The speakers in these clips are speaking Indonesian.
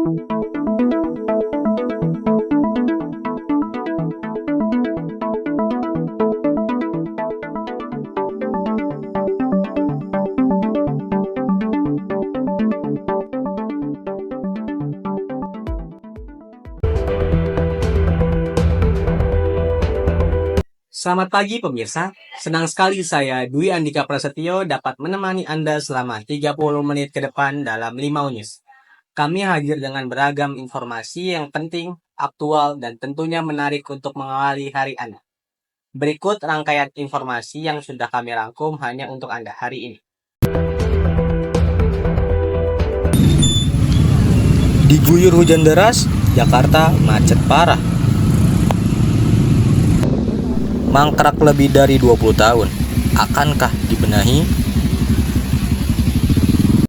Selamat pagi pemirsa, senang sekali saya Dwi Andika Prasetyo dapat menemani Anda selama 30 menit ke depan dalam Limau News. Kami hadir dengan beragam informasi yang penting, aktual, dan tentunya menarik untuk mengawali hari Anda. Berikut rangkaian informasi yang sudah kami rangkum hanya untuk Anda hari ini. Diguyur hujan deras, Jakarta macet parah. Mangkrak lebih dari 20 tahun, akankah dibenahi?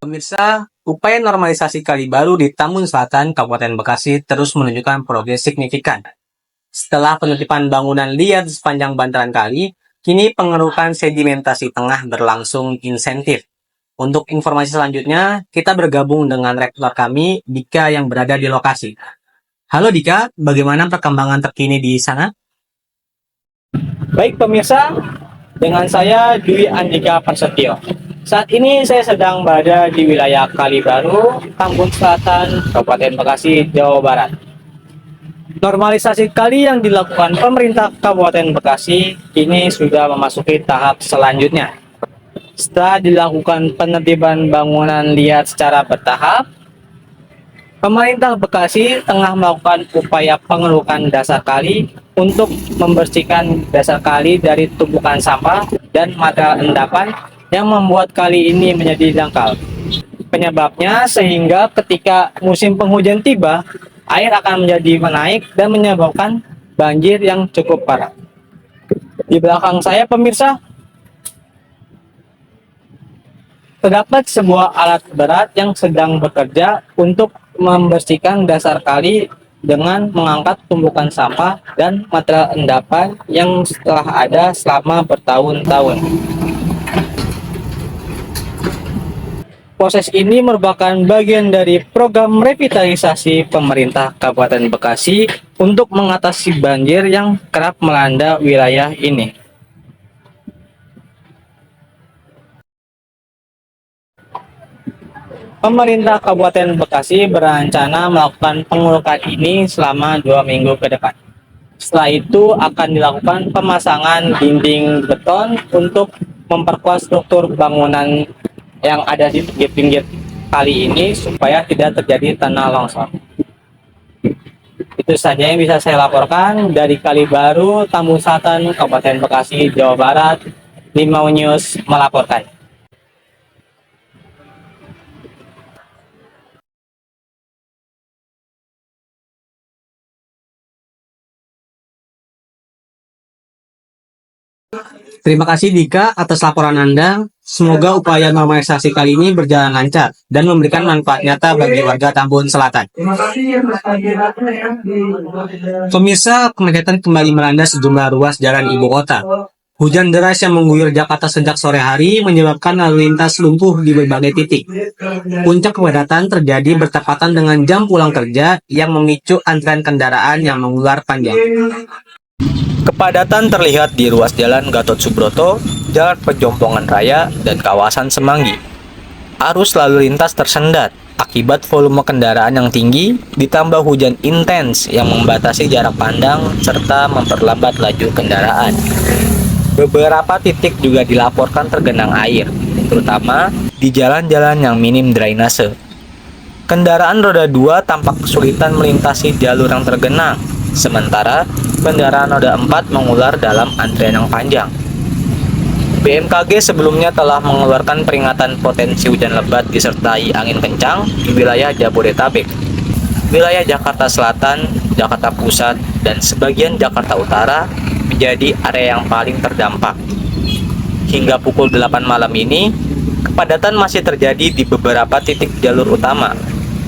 Pemirsa, upaya normalisasi kali baru di Tambun Selatan, Kabupaten Bekasi terus menunjukkan progres signifikan. Setelah penutupan bangunan liar sepanjang bantaran kali, kini pengerukan sedimentasi tengah berlangsung intensif. Untuk informasi selanjutnya, kita bergabung dengan rektor kami, Dika, yang berada di lokasi. Halo Dika, bagaimana perkembangan terkini di sana? Baik pemirsa, dengan saya Dwi Andika Prasetyo. Saat ini saya sedang berada di wilayah Kalibaru, Tambun Selatan, Kabupaten Bekasi, Jawa Barat. Normalisasi kali yang dilakukan pemerintah Kabupaten Bekasi kini sudah memasuki tahap selanjutnya. Setelah dilakukan penertiban bangunan liar secara bertahap, pemerintah Bekasi tengah melakukan upaya pengerukan dasar kali untuk membersihkan dasar kali dari tumpukan sampah dan material endapan yang membuat kali ini menjadi dangkal. Penyebabnya sehingga ketika musim penghujan tiba, air akan menjadi menaik dan menyebabkan banjir yang cukup parah. Di belakang saya pemirsa, terdapat sebuah alat berat yang sedang bekerja untuk membersihkan dasar kali dengan mengangkat tumpukan sampah dan material endapan yang telah ada selama bertahun-tahun. Proses ini merupakan bagian dari program revitalisasi pemerintah Kabupaten Bekasi untuk mengatasi banjir yang kerap melanda wilayah ini. Pemerintah Kabupaten Bekasi berencana melakukan pengurukan ini selama 2 minggu ke depan. Setelah itu akan dilakukan pemasangan dinding beton untuk memperkuat struktur bangunan yang ada di pinggir-pinggir kali ini supaya tidak terjadi tanah longsor. Itu saja yang bisa saya laporkan dari Kalibaru, Tambun Selatan, Kabupaten Bekasi, Jawa Barat. Limau News melaporkan. Terima kasih Dika atas laporan Anda. Semoga upaya normalisasi kali ini berjalan lancar dan memberikan manfaat nyata bagi warga Tambun Selatan. Pemirsa, kemacetan kembali melanda sejumlah ruas jalan ibu kota. Hujan deras yang mengguyur Jakarta sejak sore hari menyebabkan lalu lintas lumpuh di berbagai titik. Puncak kepadatan terjadi bertepatan dengan jam pulang kerja yang memicu antrian kendaraan yang mengular panjang. Kepadatan terlihat di ruas jalan Gatot Subroto, Jalan Pejompongan Raya, dan kawasan Semanggi. Arus lalu lintas tersendat akibat volume kendaraan yang tinggi, ditambah hujan intens yang membatasi jarak pandang serta memperlambat laju kendaraan. Beberapa titik juga dilaporkan tergenang air, terutama di jalan-jalan yang minim drainase. Kendaraan roda 2 tampak kesulitan melintasi jalur yang tergenang, sementara kendaraan roda 4 mengular dalam antrian yang panjang. BMKG sebelumnya telah mengeluarkan peringatan potensi hujan lebat disertai angin kencang di wilayah Jabodetabek, wilayah Jakarta Selatan, Jakarta Pusat, dan sebagian Jakarta Utara menjadi area yang paling terdampak. Hingga pukul 8 malam ini, kepadatan masih terjadi di beberapa titik jalur utama.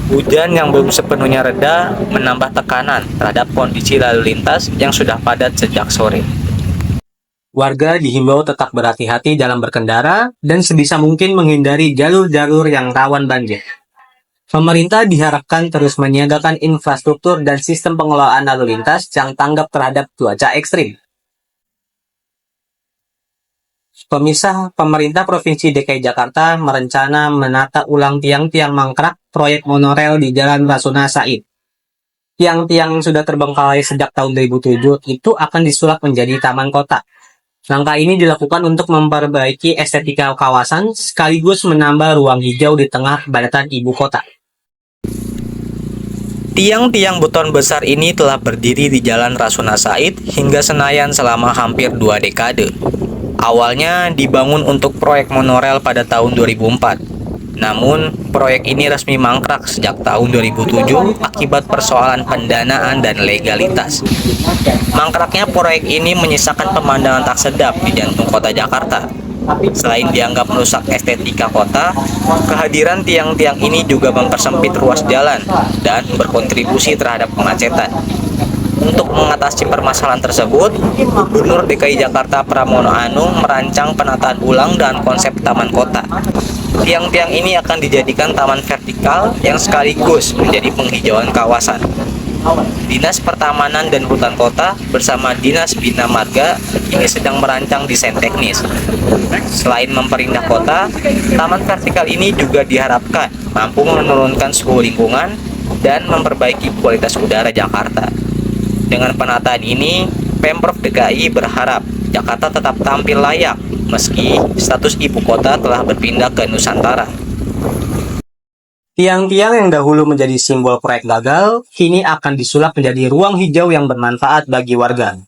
Hujan yang belum sepenuhnya reda menambah tekanan terhadap kondisi lalu lintas yang sudah padat sejak sore. Warga dihimbau tetap berhati-hati dalam berkendara dan sebisa mungkin menghindari jalur-jalur yang rawan banjir. Pemerintah diharapkan terus menyiagakan infrastruktur dan sistem pengelolaan lalu lintas yang tanggap terhadap cuaca ekstrim. Pemirsa, pemerintah Provinsi DKI Jakarta merencana menata ulang tiang-tiang mangkrak proyek monorail di Jalan Rasuna Said. Tiang-tiang yang sudah terbengkalai sejak tahun 2007 itu akan disulap menjadi taman kota. Langkah ini dilakukan untuk memperbaiki estetika kawasan sekaligus menambah ruang hijau di tengah kepadatan ibu kota. Tiang-tiang beton besar ini telah berdiri di Jalan Rasuna Said hingga Senayan selama hampir 2 dekade. Awalnya dibangun untuk proyek monorail pada tahun 2004. Namun, proyek ini resmi mangkrak sejak tahun 2007 akibat persoalan pendanaan dan legalitas. Mangkraknya proyek ini menyisakan pemandangan tak sedap di jantung kota Jakarta. Selain dianggap merusak estetika kota, kehadiran tiang-tiang ini juga mempersempit ruas jalan dan berkontribusi terhadap kemacetan. Untuk mengatasi permasalahan tersebut, Gubernur DKI Jakarta Pramono Anung merancang penataan ulang dan konsep taman kota. Tiang-tiang ini akan dijadikan taman vertikal yang sekaligus menjadi penghijauan kawasan. Dinas Pertamanan dan Hutan Kota bersama Dinas Bina Marga ini sedang merancang desain teknis. Selain memperindah kota, taman vertikal ini juga diharapkan mampu menurunkan suhu lingkungan dan memperbaiki kualitas udara Jakarta. Dengan penataan ini, Pemprov DKI berharap Jakarta tetap tampil layak meski status ibu kota telah berpindah ke Nusantara. Tiang-tiang yang dahulu menjadi simbol proyek gagal, kini akan disulap menjadi ruang hijau yang bermanfaat bagi warga.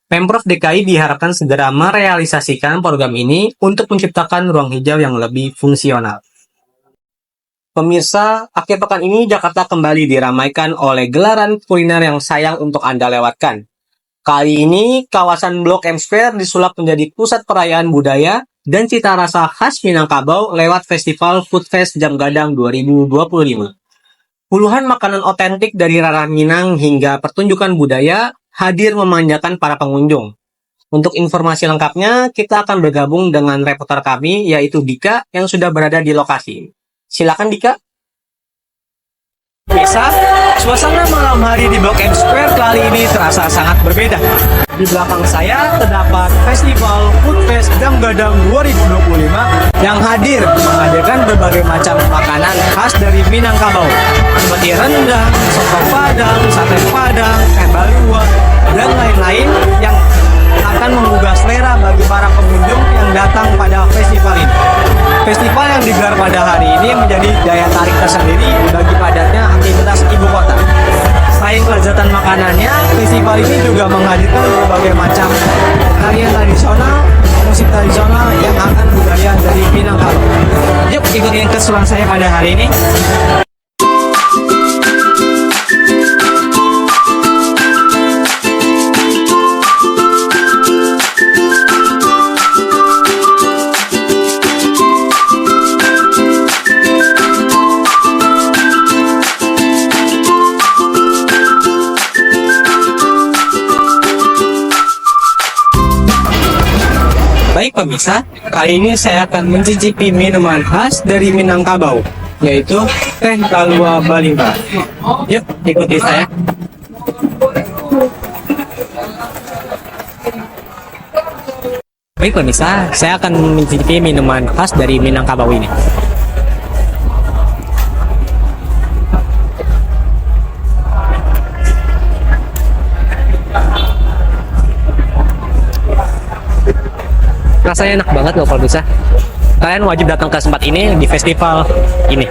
Pemprov DKI diharapkan segera merealisasikan program ini untuk menciptakan ruang hijau yang lebih fungsional. Pemirsa, akhir pekan ini Jakarta kembali diramaikan oleh gelaran kuliner yang sayang untuk Anda lewatkan. Kali ini, kawasan Blok M Square disulap menjadi pusat perayaan budaya dan cita rasa khas Minangkabau lewat Festival Food Fest Jam Gadang 2025. Puluhan makanan otentik dari ranah Minang hingga pertunjukan budaya hadir memanjakan para pengunjung. Untuk informasi lengkapnya, kita akan bergabung dengan reporter kami, yaitu Dika, yang sudah berada di lokasi. Silakan Dika. Bisa, suasana malam hari di Blok M Square kali ini terasa sangat berbeda. Di belakang saya terdapat Festival Food Fest Jam Gadang 2025 yang hadir menghadirkan berbagai macam makanan khas dari Minangkabau seperti rendang, soto padang, sate padang, balua, dan lain-lain yang akan menggugah selera bagi para pengunjung yang datang pada festival ini. Festival yang digelar pada hari ini menjadi daya tarik tersendiri bagi padatnya aktivitas ibu kota. Selain kelezatan makanannya, festival ini juga menghadirkan berbagai macam tarian tradisional, musik tradisional yang akan budaya dari Minangkabau. Yuk ikutin keseruan saya pada hari ini. Baik pemirsa, kali ini saya akan mencicipi minuman khas dari Minangkabau, yaitu teh balua Balimba. Yuk, ikuti saya. Baik pemirsa, saya akan mencicipi minuman khas dari Minangkabau ini. Rasanya enak banget loh kalau bisa. Kalian wajib datang ke tempat ini di festival ini.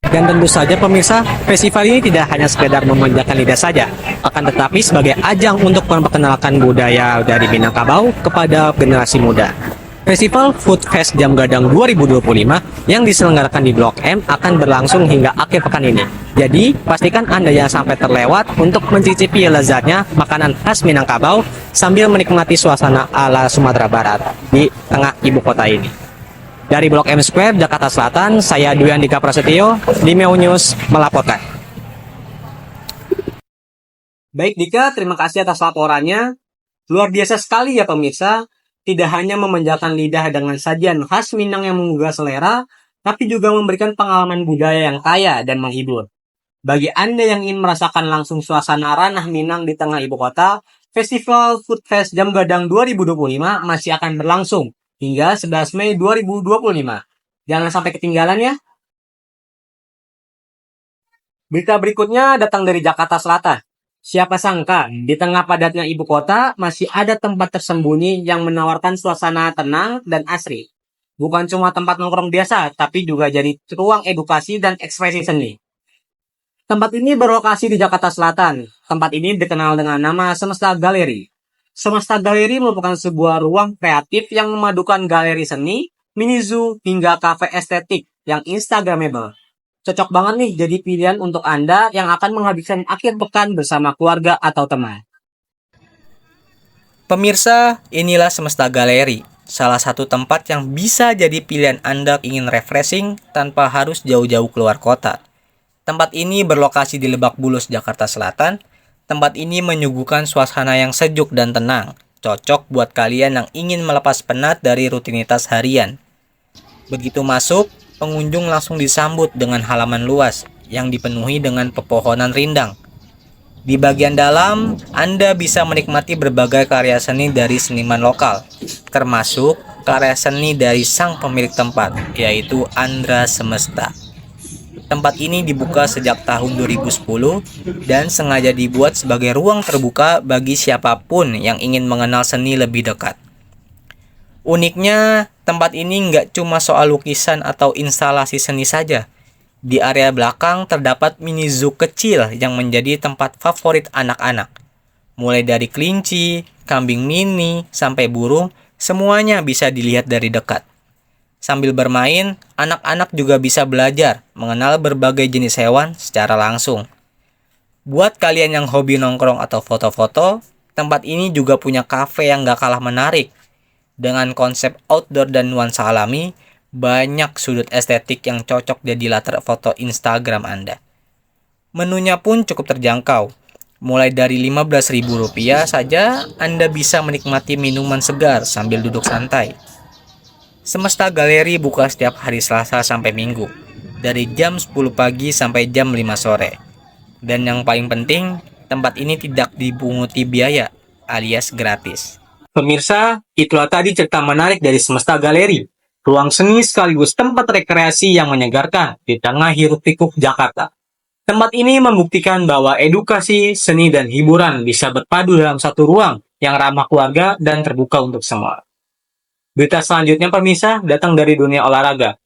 Dan tentu saja pemirsa, festival ini tidak hanya sekedar memanjakan lidah saja, akan tetapi sebagai ajang untuk memperkenalkan budaya dari Minangkabau kepada generasi muda. Festival Food Fest Jam Gadang 2025 yang diselenggarakan di Blok M akan berlangsung hingga akhir pekan ini. Jadi, pastikan Anda jangan sampai terlewat untuk mencicipi lezatnya makanan khas Minangkabau sambil menikmati suasana ala Sumatera Barat di tengah ibu kota ini. Dari Blok M Square, Jakarta Selatan, saya Dwi Andika Prasetyo, Limau News melaporkan. Baik Dika, terima kasih atas laporannya. Luar biasa sekali ya pemirsa. Tidak hanya memanjakan lidah dengan sajian khas Minang yang menggugah selera, tapi juga memberikan pengalaman budaya yang kaya dan menghibur. Bagi Anda yang ingin merasakan langsung suasana ranah Minang di tengah ibu kota, Festival Food Fest Jam Gadang 2025 masih akan berlangsung hingga 11 Mei 2025. Jangan sampai ketinggalan ya. Berita berikutnya datang dari Jakarta Selatan. Siapa sangka, di tengah padatnya ibu kota, masih ada tempat tersembunyi yang menawarkan suasana tenang dan asri. Bukan cuma tempat nongkrong biasa, tapi juga jadi ruang edukasi dan ekspresi seni. Tempat ini berlokasi di Jakarta Selatan. Tempat ini dikenal dengan nama Semesta Galeri. Semesta Galeri merupakan sebuah ruang kreatif yang memadukan galeri seni, mini zoo, hingga kafe estetik yang instagramable. Cocok banget nih jadi pilihan untuk Anda yang akan menghabiskan akhir pekan bersama keluarga atau teman. Pemirsa, inilah Semesta Galeri, salah satu tempat yang bisa jadi pilihan Anda ingin refreshing tanpa harus jauh-jauh keluar kota. Tempat ini berlokasi di Lebak Bulus, Jakarta Selatan. Tempat ini menyuguhkan suasana yang sejuk dan tenang, cocok buat kalian yang ingin melepas penat dari rutinitas harian. Begitu masuk, pengunjung langsung disambut dengan halaman luas yang dipenuhi dengan pepohonan rindang. Di bagian dalam, Anda bisa menikmati berbagai karya seni dari seniman lokal, termasuk karya seni dari sang pemilik tempat, yaitu Andra Semesta. Tempat ini dibuka sejak tahun 2010 dan sengaja dibuat sebagai ruang terbuka bagi siapapun yang ingin mengenal seni lebih dekat. Uniknya, tempat ini nggak cuma soal lukisan atau instalasi seni saja. Di area belakang terdapat mini zoo kecil yang menjadi tempat favorit anak-anak. Mulai dari kelinci, kambing mini, sampai burung, semuanya bisa dilihat dari dekat. Sambil bermain, anak-anak juga bisa belajar mengenal berbagai jenis hewan secara langsung. Buat kalian yang hobi nongkrong atau foto-foto, tempat ini juga punya kafe yang gak kalah menarik. Dengan konsep outdoor dan nuansa alami, banyak sudut estetik yang cocok jadi latar foto Instagram Anda. Menunya pun cukup terjangkau. Mulai dari Rp15.000 saja, Anda bisa menikmati minuman segar sambil duduk santai. Semesta Galeri buka setiap hari Selasa sampai Minggu, dari jam 10 pagi sampai jam 5 sore. Dan yang paling penting, tempat ini tidak dipunguti biaya, alias gratis. Pemirsa, itulah tadi cerita menarik dari Semesta Galeri, ruang seni sekaligus tempat rekreasi yang menyegarkan di tengah hiruk-pikuk Jakarta. Tempat ini membuktikan bahwa edukasi, seni, dan hiburan bisa berpadu dalam satu ruang yang ramah keluarga dan terbuka untuk semua. Berita selanjutnya pemirsa datang dari dunia olahraga.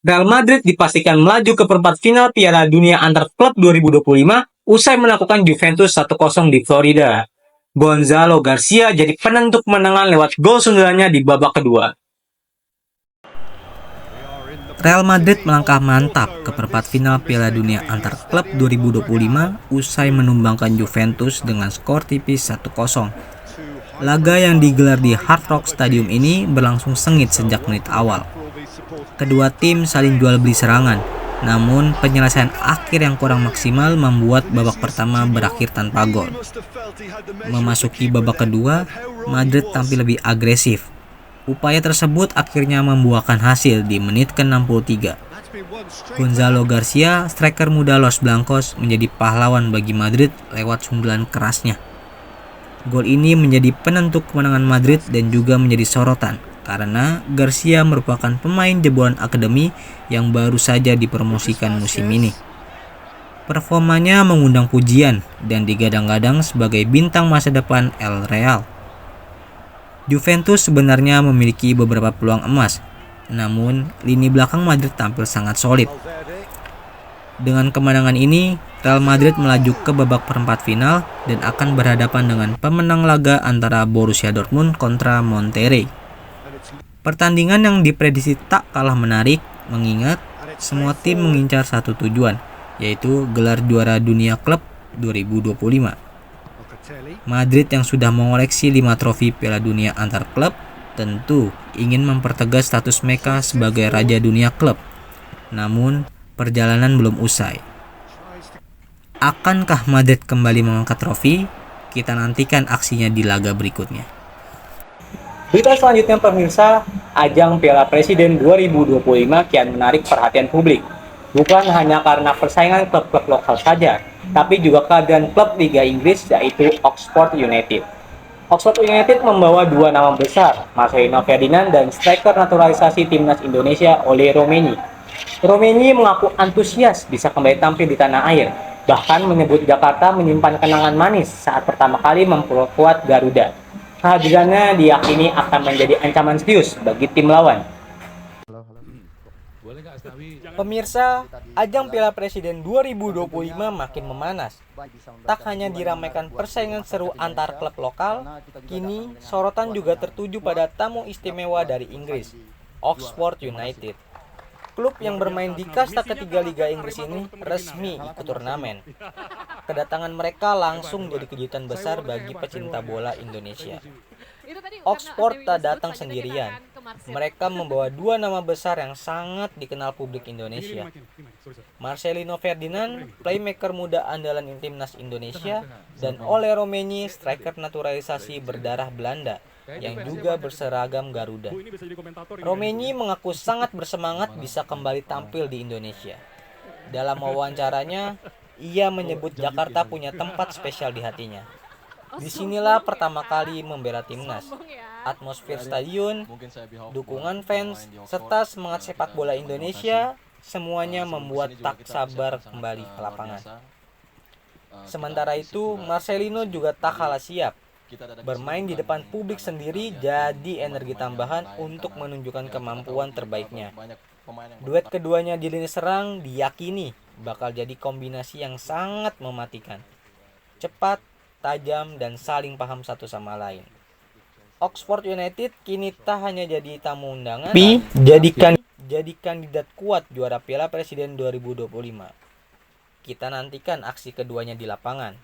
Real Madrid dipastikan melaju ke perempat final Piala Dunia Antar Klub 2025 usai melakukan Juventus 1-0 di Florida. Gonzalo Garcia jadi penentu kemenangan lewat gol sundulannya di babak kedua. Real Madrid melangkah mantap ke perempat final Piala Dunia Antar Klub 2025 usai menumbangkan Juventus dengan skor tipis 1-0. Laga yang digelar di Hard Rock Stadium ini berlangsung sengit sejak menit awal. Kedua tim saling jual beli serangan, namun penyelesaian akhir yang kurang maksimal membuat babak pertama berakhir tanpa gol. Memasuki babak kedua, Madrid tampil lebih agresif. Upaya tersebut akhirnya membuahkan hasil di menit ke-63. Gonzalo Garcia, striker muda Los Blancos, menjadi pahlawan bagi Madrid lewat sundulan kerasnya. Gol ini menjadi penentu kemenangan Madrid dan juga menjadi sorotan karena Garcia merupakan pemain jebolan akademi yang baru saja dipromosikan musim ini. Performanya mengundang pujian dan digadang-gadang sebagai bintang masa depan El Real. Juventus sebenarnya memiliki beberapa peluang emas, namun lini belakang Madrid tampil sangat solid. Dengan kemenangan ini, Real Madrid melaju ke babak perempat final dan akan berhadapan dengan pemenang laga antara Borussia Dortmund kontra Monterrey. Pertandingan yang diprediksi tak kalah menarik, mengingat semua tim mengincar satu tujuan, yaitu gelar juara dunia klub 2025. Madrid yang sudah mengoleksi 5 trofi Piala Dunia antar klub tentu ingin mempertegas status mereka sebagai raja dunia klub. Namun, perjalanan belum usai. Akankah Madrid kembali mengangkat trofi? Kita nantikan aksinya di laga berikutnya. Berita selanjutnya pemirsa, ajang Piala Presiden 2025 kian menarik perhatian publik. Bukan hanya karena persaingan klub-klub lokal saja, tapi juga kehadiran klub Liga Inggris yaitu Oxford United. Oxford United membawa dua nama besar, Marcelino Ferdinand dan striker naturalisasi timnas Indonesia Ole Romeni. Romeni mengaku antusias bisa kembali tampil di tanah air, bahkan menyebut Jakarta menyimpan kenangan manis saat pertama kali memperkuat Garuda. Kehadirannya diyakini akan menjadi ancaman serius bagi tim lawan. Pemirsa, ajang Piala Presiden 2025 makin memanas. Tak hanya diramaikan persaingan seru antar klub lokal, kini sorotan juga tertuju pada tamu istimewa dari Inggris, Oxford United. Klub yang bermain di kasta ketiga Liga Inggris ini resmi ikut turnamen. Kedatangan mereka langsung jadi kejutan besar bagi pecinta bola Indonesia. Oxford tak datang sendirian. Mereka membawa dua nama besar yang sangat dikenal publik Indonesia. Marcelino Ferdinand, playmaker muda andalan timnas Indonesia, dan Ole Romeni, striker naturalisasi berdarah Belanda yang juga berseragam Garuda. Romeni mengaku sangat bersemangat bisa kembali tampil di Indonesia. Dalam wawancaranya, ia menyebut Jakarta punya tempat spesial di hatinya. Disinilah pertama kali membela timnas. Atmosfer stadion, dukungan fans, serta semangat sepak bola Indonesia, semuanya membuat tak sabar kembali ke lapangan. Sementara itu, Marcelino juga tak kalah siap. Bermain di depan publik sendiri jadi energi tambahan untuk menunjukkan kemampuan terbaiknya. Duet keduanya di lini serang diyakini bakal jadi kombinasi yang sangat mematikan. Cepat, tajam, dan saling paham satu sama lain. Oxford United kini tak hanya jadi tamu undangan, tapi jadi kandidat kuat juara Piala Presiden 2025. Kita nantikan aksi keduanya di lapangan.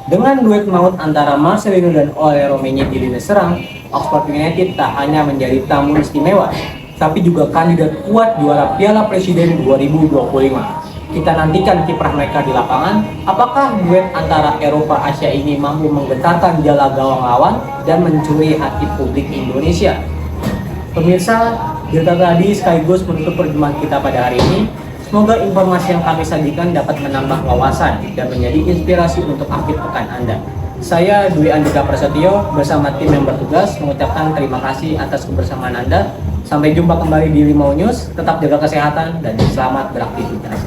Dengan duet maut antara Marcelino dan Ole Romeni di lini serang, Oxford United tak hanya menjadi tamu istimewa, tapi juga kandidat kuat juara Piala Presiden 2025. Kita nantikan kiprah mereka di lapangan. Apakah duet antara Eropa Asia ini mampu menggetarkan jala gawang lawan dan mencuri hati publik Indonesia? Pemirsa, berita tadi sekaligus menutup perjumpaan kita pada hari ini. Semoga informasi yang kami sajikan dapat menambah wawasan dan menjadi inspirasi untuk akhir pekan Anda. Saya Dwi Andika Prasetyo bersama tim yang bertugas mengucapkan terima kasih atas kebersamaan Anda. Sampai jumpa kembali di Limau News. Tetap jaga kesehatan dan selamat beraktivitas.